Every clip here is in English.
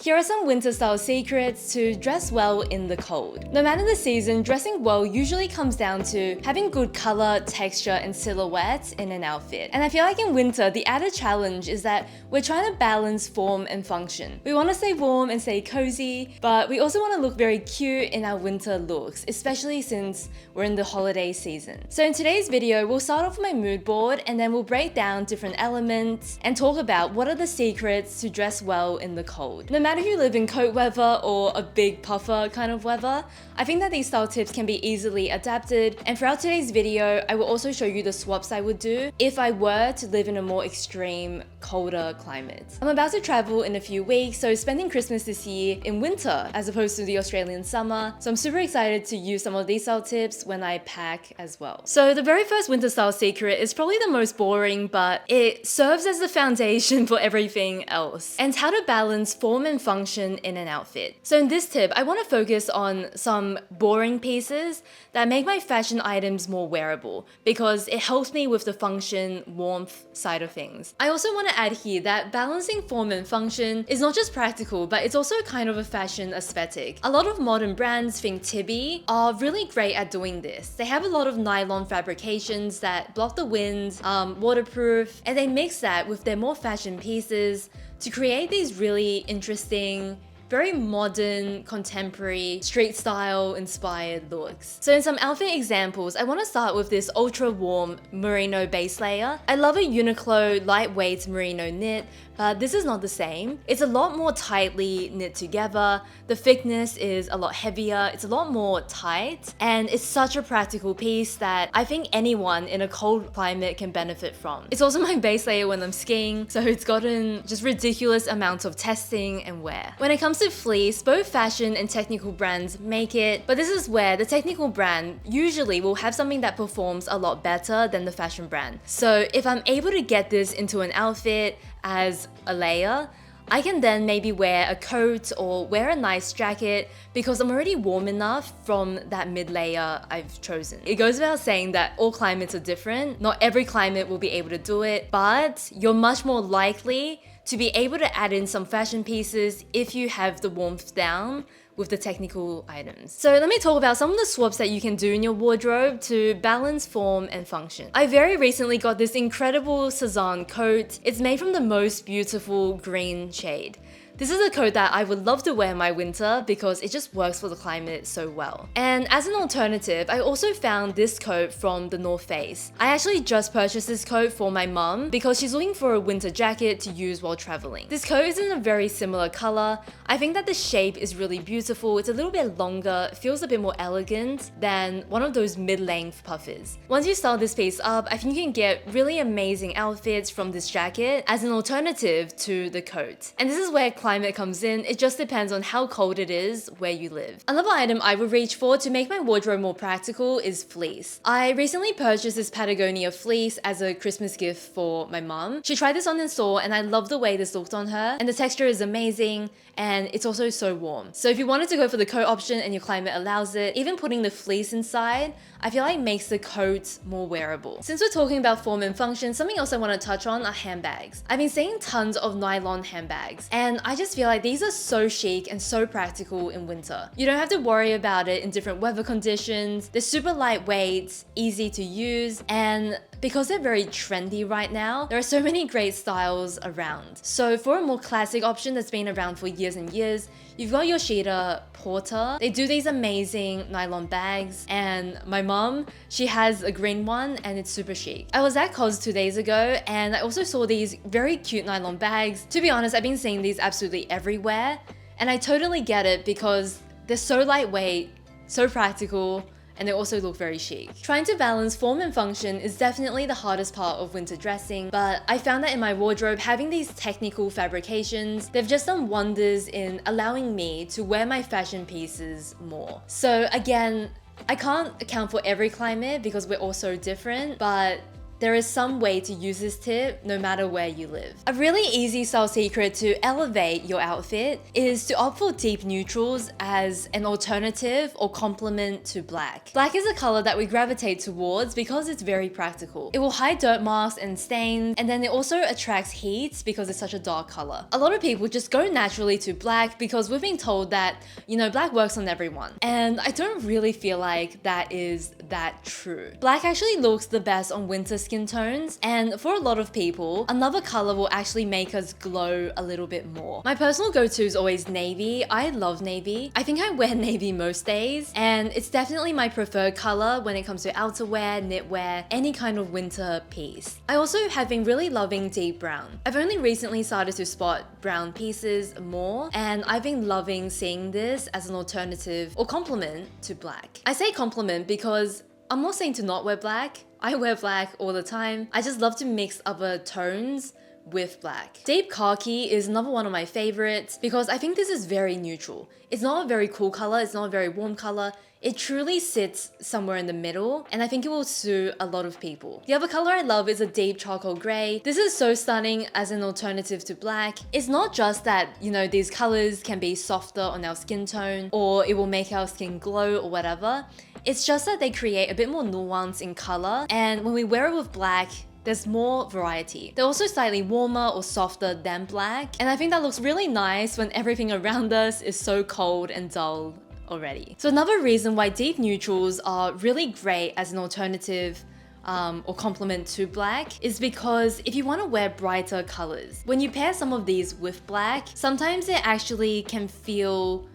Here are some winter style secrets to dress well in the cold. No matter the season, dressing well usually comes down to having good color, texture, and silhouette in an outfit. And I feel like in winter, the added challenge is that we're trying to balance form and function. We want to stay warm and stay cozy, but we also want to look very cute in our winter looks, especially since we're in the holiday season. So in today's video, we'll start off with my mood board and then we'll break down different elements and talk about what are the secrets to dress well in the cold. No matter if you live in coat weather or a big puffer kind of weather, I think that these style tips can be easily adapted, and throughout today's video, I will also show you the swaps I would do if I were to live in a more extreme, colder climate. I'm about to travel in a few weeks, so spending Christmas this year in winter as opposed to the Australian summer, so I'm super excited to use some of these style tips when I pack as well. So the very first winter style secret is probably the most boring, but it serves as the foundation for everything else, and how to balance form and function in an outfit. So in this tip, I want to focus on some boring pieces that make my fashion items more wearable because it helps me with the function, warmth side of things. I also want to add here that balancing form and function is not just practical, but it's also kind of a fashion aesthetic. A lot of modern brands, think Tibi, are really great at doing this. They have a lot of nylon fabrications that block the wind, waterproof, and they mix that with their more fashion pieces to create these really interesting, very modern, contemporary, street style inspired looks. So in some outfit examples, I want to start with this ultra warm merino base layer. I love a Uniqlo lightweight merino knit, but this is not the same. It's a lot more tightly knit together. The thickness is a lot heavier. It's a lot more tight, and it's such a practical piece that I think anyone in a cold climate can benefit from. It's also my base layer when I'm skiing, so it's gotten just ridiculous amounts of testing and wear. When it comes to fleece, both fashion and technical brands make it, but this is where the technical brand usually will have something that performs a lot better than the fashion brand. So if I'm able to get this into an outfit as a layer, I can then maybe wear a coat or wear a nice jacket because I'm already warm enough from that mid layer I've chosen. It goes without saying that all climates are different. Not every climate will be able to do it, but you're much more likely to be able to add in some fashion pieces if you have the warmth down with the technical items. So let me talk about some of the swaps that you can do in your wardrobe to balance form and function. I very recently got this incredible Cezanne coat. It's made from the most beautiful green shade. This is a coat that I would love to wear in my winter because it just works for the climate so well. And as an alternative, I also found this coat from the North Face. I actually just purchased this coat for my mum because she's looking for a winter jacket to use while traveling. This coat is in a very similar color. I think that the shape is really beautiful. It's a little bit longer, it feels a bit more elegant than one of those mid-length puffers. Once you style this piece up, I think you can get really amazing outfits from this jacket as an alternative to the coat. And this is where climate comes in. It just depends on how cold it is where you live. Another item I would reach for to make my wardrobe more practical is fleece. I recently purchased this Patagonia fleece as a Christmas gift for my mom. She tried this on in store and I love the way this looked on her, and the texture is amazing and it's also so warm. So if you wanted to go for the coat option and your climate allows it, even putting the fleece inside, I feel like makes the coat more wearable. Since we're talking about form and function, something else I want to touch on are handbags. I've been seeing tons of nylon handbags, and I just feel like these are so chic and so practical in winter. You don't have to worry about it in different weather conditions. They're super lightweight, easy to use, and because they're very trendy right now, there are so many great styles around. So for a more classic option that's been around for years and years, you've got Yoshida Porter. They do these amazing nylon bags, and my mom, she has a green one and it's super chic. I was at COS 2 days ago and I also saw these very cute nylon bags. To be honest, I've been seeing these absolutely everywhere, and I totally get it because they're so lightweight, so practical, and they also look very chic. Trying to balance form and function is definitely the hardest part of winter dressing, but I found that in my wardrobe, having these technical fabrications, they've just done wonders in allowing me to wear my fashion pieces more. So again, I can't account for every climate because we're all so different, but there is some way to use this tip no matter where you live. A really easy style secret to elevate your outfit is to opt for deep neutrals as an alternative or complement to black. Black is a color that we gravitate towards because it's very practical. It will hide dirt marks and stains, and then it also attracts heat because it's such a dark color. A lot of people just go naturally to black because we've been told that, you know, black works on everyone. And I don't really feel like that is that true. Black actually looks the best on winter skin tones, and for a lot of people, another color will actually make us glow a little bit more. My personal go-to is always navy. I love navy. I think I wear navy most days, and it's definitely my preferred color when it comes to outerwear, knitwear, any kind of winter piece. I also have been really loving deep brown. I've only recently started to spot brown pieces more, and I've been loving seeing this as an alternative or complement to black. I say complement because I'm not saying to not wear black. I wear black all the time. I just love to mix other tones with black. Deep khaki is another one of my favorites because I think this is very neutral. It's not a very cool color, it's not a very warm color. It truly sits somewhere in the middle, and I think it will suit a lot of people. The other color I love is a deep charcoal gray. This is so stunning as an alternative to black. It's not just that, you know, these colors can be softer on our skin tone or it will make our skin glow or whatever. It's just that they create a bit more nuance in color, and when we wear it with black, there's more variety. They're also slightly warmer or softer than black, and I think that looks really nice when everything around us is so cold and dull already. So another reason why deep neutrals are really great as an alternative or complement to black is because if you want to wear brighter colors, when you pair some of these with black, sometimes it actually can feel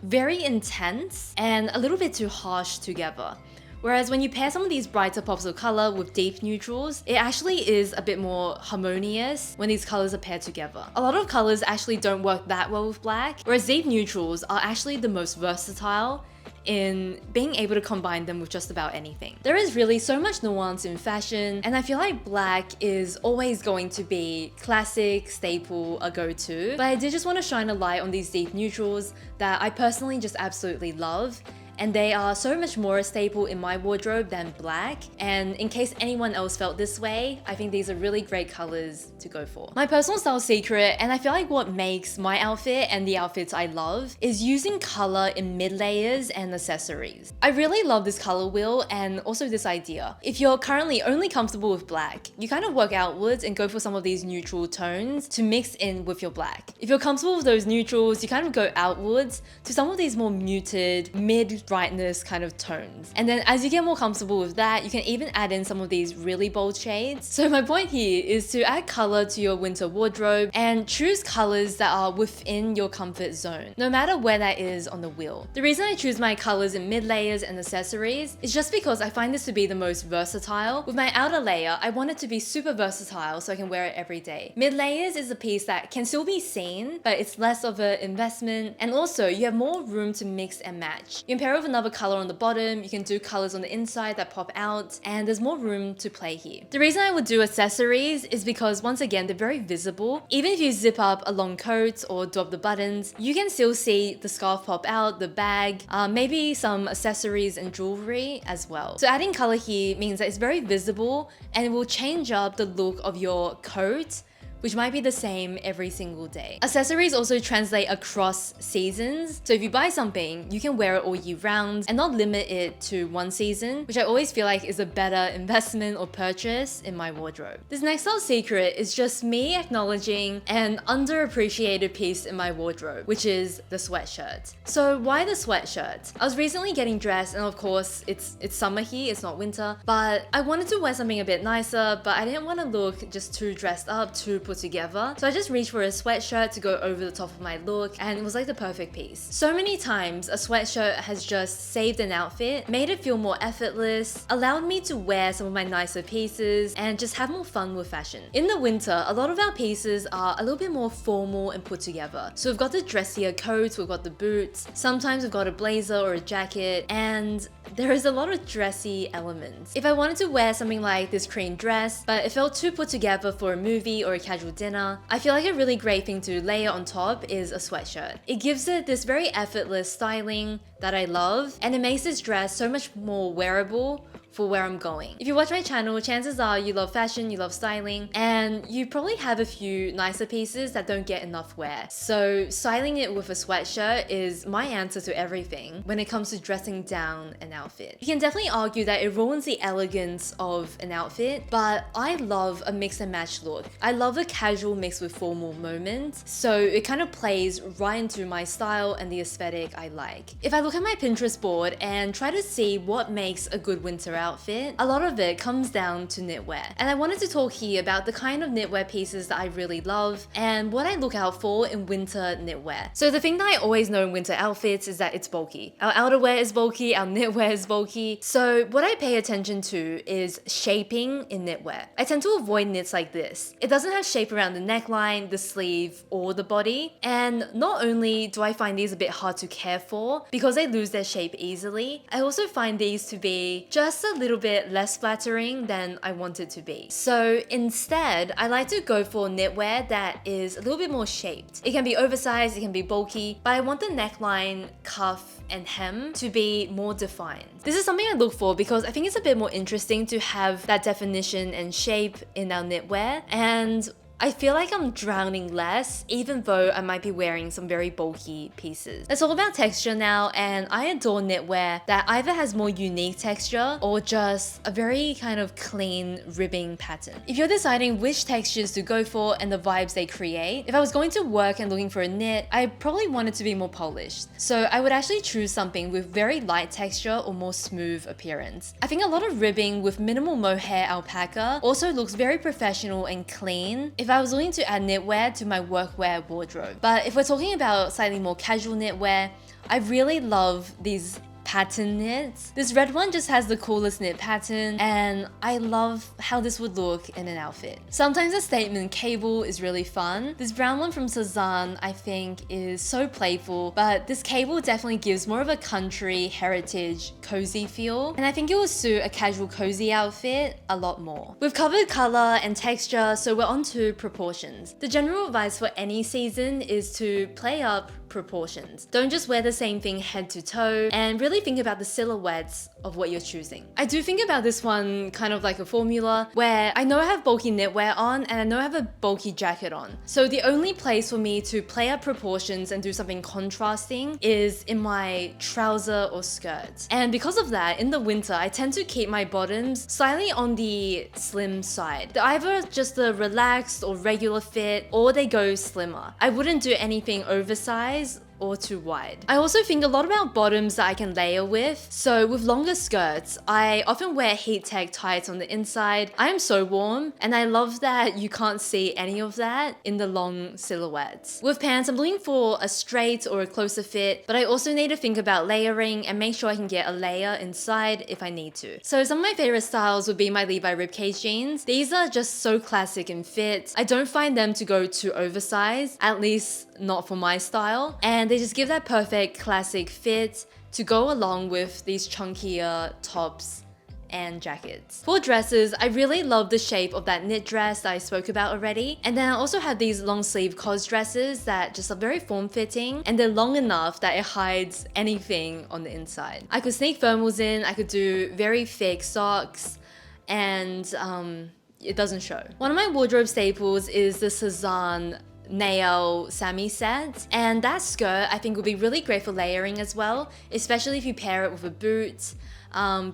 very intense and a little bit too harsh together. Whereas when you pair some of these brighter pops of color with deep neutrals, it actually is a bit more harmonious when these colors are paired together. A lot of colors actually don't work that well with black, whereas deep neutrals are actually the most versatile in being able to combine them with just about anything. There is really so much nuance in fashion, and I feel like black is always going to be classic, staple, a go-to. But I did just want to shine a light on these deep neutrals that I personally just absolutely love. And they are so much more a staple in my wardrobe than black. And in case anyone else felt this way, I think these are really great colors to go for. My personal style secret, and I feel like what makes my outfit and the outfits I love, is using color in mid layers and accessories. I really love this color wheel and also this idea. If you're currently only comfortable with black, you kind of work outwards and go for some of these neutral tones to mix in with your black. If you're comfortable with those neutrals, you kind of go outwards to some of these more muted, mid brightness kind of tones. And then as you get more comfortable with that, you can even add in some of these really bold shades. So my point here is to add color to your winter wardrobe and choose colors that are within your comfort zone, no matter where that is on the wheel. The reason I choose my colors in mid layers and accessories is just because I find this to be the most versatile. With my outer layer, I want it to be super versatile so I can wear it every day. Mid layers is a piece that can still be seen, but it's less of an investment, and also you have more room to mix and match. You can pair with another color on the bottom, you can do colors on the inside that pop out, and there's more room to play here. The reason I would do accessories is because once again, they're very visible. Even if you zip up a long coat or drop the buttons, you can still see the scarf pop out, the bag, maybe some accessories and jewelry as well. So adding color here means that it's very visible and it will change up the look of your coat, which might be the same every single day. Accessories also translate across seasons. So if you buy something, you can wear it all year round and not limit it to one season, which I always feel like is a better investment or purchase in my wardrobe. This next little secret is just me acknowledging an underappreciated piece in my wardrobe, which is the sweatshirt. So why the sweatshirt? I was recently getting dressed, and of course it's summer here, it's not winter, but I wanted to wear something a bit nicer, but I didn't want to look just too dressed up, too put together. So I just reached for a sweatshirt to go over the top of my look, and it was like the perfect piece. So many times a sweatshirt has just saved an outfit, made it feel more effortless, allowed me to wear some of my nicer pieces and just have more fun with fashion. In the winter, a lot of our pieces are a little bit more formal and put together. So we've got the dressier coats, we've got the boots, sometimes we've got a blazer or a jacket, and there is a lot of dressy elements. If I wanted to wear something like this cream dress, but it felt too put together for a movie or a casual dinner, I feel like a really great thing to layer on top is a sweatshirt. It gives it this very effortless styling that I love, and it makes this dress so much more wearable for where I'm going. If you watch my channel, chances are you love fashion, you love styling, and you probably have a few nicer pieces that don't get enough wear. So styling it with a sweatshirt is my answer to everything when it comes to dressing down an outfit. You can definitely argue that it ruins the elegance of an outfit, but I love a mix and match look. I love a casual mix with formal moment, so it kind of plays right into my style and the aesthetic I like. If I look at my Pinterest board and try to see what makes a good winter outfit, a lot of it comes down to knitwear. And I wanted to talk here about the kind of knitwear pieces that I really love and what I look out for in winter knitwear. So the thing that I always know in winter outfits is that it's bulky. Our outerwear is bulky, our knitwear is bulky. So what I pay attention to is shaping in knitwear. I tend to avoid knits like this. It doesn't have shape around the neckline, the sleeve, or the body. And not only do I find these a bit hard to care for because they lose their shape easily, I also find these to be just a little bit less flattering than I want it to be. So instead, I like to go for knitwear that is a little bit more shaped. It can be oversized, it can be bulky, but I want the neckline, cuff, and hem to be more defined. This is something I look for because I think it's a bit more interesting to have that definition and shape in our knitwear, and I feel like I'm drowning less, even though I might be wearing some very bulky pieces. Let's talk about texture now, and I adore knitwear that either has more unique texture or just a very kind of clean ribbing pattern. If you're deciding which textures to go for and the vibes they create, if I was going to work and looking for a knit, I probably want it to be more polished. So I would actually choose something with very light texture or more smooth appearance. I think a lot of ribbing with minimal mohair alpaca also looks very professional and clean if I was looking to add knitwear to my workwear wardrobe. But if we're talking about slightly more casual knitwear, I really love these pattern knits. This red one just has the coolest knit pattern, and I love how this would look in an outfit. Sometimes a statement cable is really fun. This brown one from Cezanne I think is so playful, but this cable definitely gives more of a country, heritage, cozy feel, and I think it will suit a casual cozy outfit a lot more. We've covered color and texture, so we're on to proportions. The general advice for any season is to play up proportions. Don't just wear the same thing head to toe, and really think about the silhouettes of what you're choosing. I do think about this one kind of like a formula where I know I have bulky knitwear on and I know I have a bulky jacket on. So the only place for me to play up proportions and do something contrasting is in my trouser or skirt. And because of that, in the winter, I tend to keep my bottoms slightly on the slim side. They're either just a relaxed or regular fit, or they go slimmer. I wouldn't do anything oversized or too wide. I also think a lot about bottoms that I can layer with. So with longer skirts, I often wear heat tech tights on the inside. I am so warm, and I love that you can't see any of that in the long silhouettes. With pants, I'm looking for a straight or a closer fit, but I also need to think about layering and make sure I can get a layer inside if I need to. So some of my favorite styles would be my Levi ribcage jeans. These are just so classic in fit. I don't find them to go too oversized, at least not for my style, and they just give that perfect classic fit to go along with these chunkier tops and jackets. For dresses, I really love the shape of that knit dress that I spoke about already, and then I also have these long sleeve cos dresses that just are very form-fitting, and they're long enough that it hides anything on the inside. I could sneak thermals in, I could do very thick socks, and it doesn't show. One of my wardrobe staples is the Cezanne nail Sammy set, and that skirt I think would be really great for layering as well, especially if you pair it with a boot,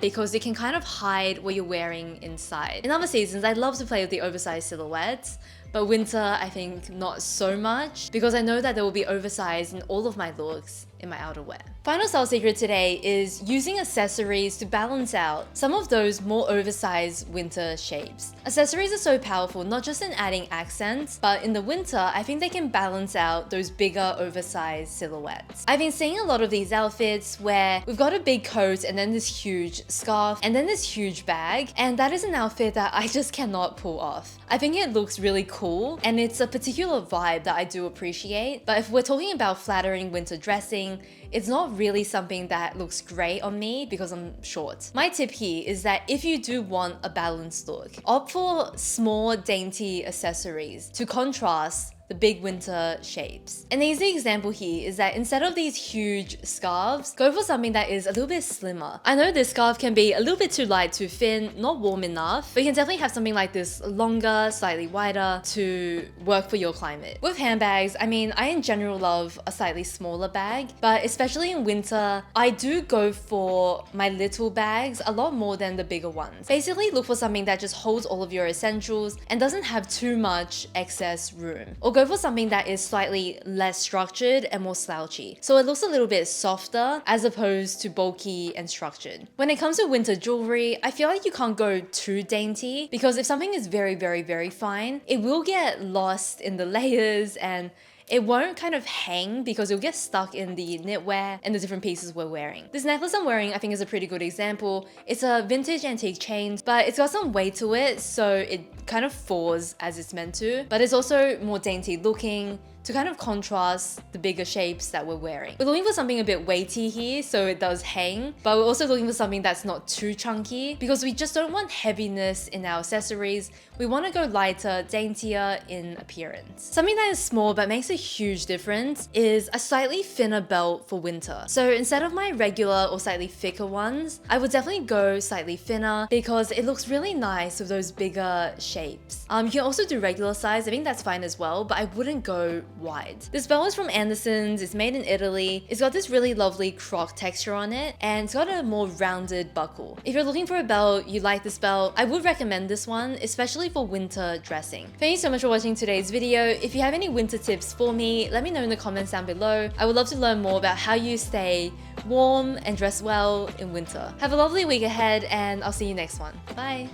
because it can kind of hide what you're wearing inside. In other seasons, I love to play with the oversized silhouettes, but winter I think not so much, because I know that there will be oversized in all of my looks in my outerwear. Final style secret today is using accessories to balance out some of those more oversized winter shapes. Accessories are so powerful, not just in adding accents, but in the winter, I think they can balance out those bigger oversized silhouettes. I've been seeing a lot of these outfits where we've got a big coat and then this huge scarf and then this huge bag, and that is an outfit that I just cannot pull off. I think it looks really cool, and it's a particular vibe that I do appreciate, but if we're talking about flattering winter dressing, it's not really something that looks great on me because I'm short. My tip here is that if you do want a balanced look, opt for small, dainty accessories to contrast the big winter shapes. An easy example here is that instead of these huge scarves, go for something that is a little bit slimmer. I know this scarf can be a little bit too light, too thin, not warm enough, but you can definitely have something like this longer, slightly wider to work for your climate. With handbags, I mean, I in general love a slightly smaller bag, but especially in winter, I do go for my little bags a lot more than the bigger ones. Basically, look for something that just holds all of your essentials and doesn't have too much excess room. Or go for something that is slightly less structured and more slouchy, so it looks a little bit softer as opposed to bulky and structured. When it comes to winter jewelry, I feel like you can't go too dainty, because if something is very fine, it will get lost in the layers and it won't kind of hang because it'll get stuck in the knitwear and the different pieces we're wearing. This necklace I'm wearing I think is a pretty good example. It's a vintage antique chain, but it's got some weight to it, so it kind of falls as it's meant to, but it's also more dainty looking to kind of contrast the bigger shapes that we're wearing. We're looking for something a bit weighty here so it does hang, but we're also looking for something that's not too chunky because we just don't want heaviness in our accessories. We want to go lighter, daintier in appearance. Something that is small but makes a huge difference is a slightly thinner belt for winter. So instead of my regular or slightly thicker ones, I would definitely go slightly thinner because it looks really nice with those bigger shapes. You can also do regular size, I think that's fine as well, but I wouldn't go wide. This belt is from Anderson's, it's made in Italy. It's got this really lovely croc texture on it and it's got a more rounded buckle. If you're looking for a belt, you like this belt, I would recommend this one, especially for winter dressing. Thank you so much for watching today's video. If you have any winter tips for me, let me know in the comments down below. I would love to learn more about how you stay warm and dress well in winter. Have a lovely week ahead and I'll see you next one. Bye!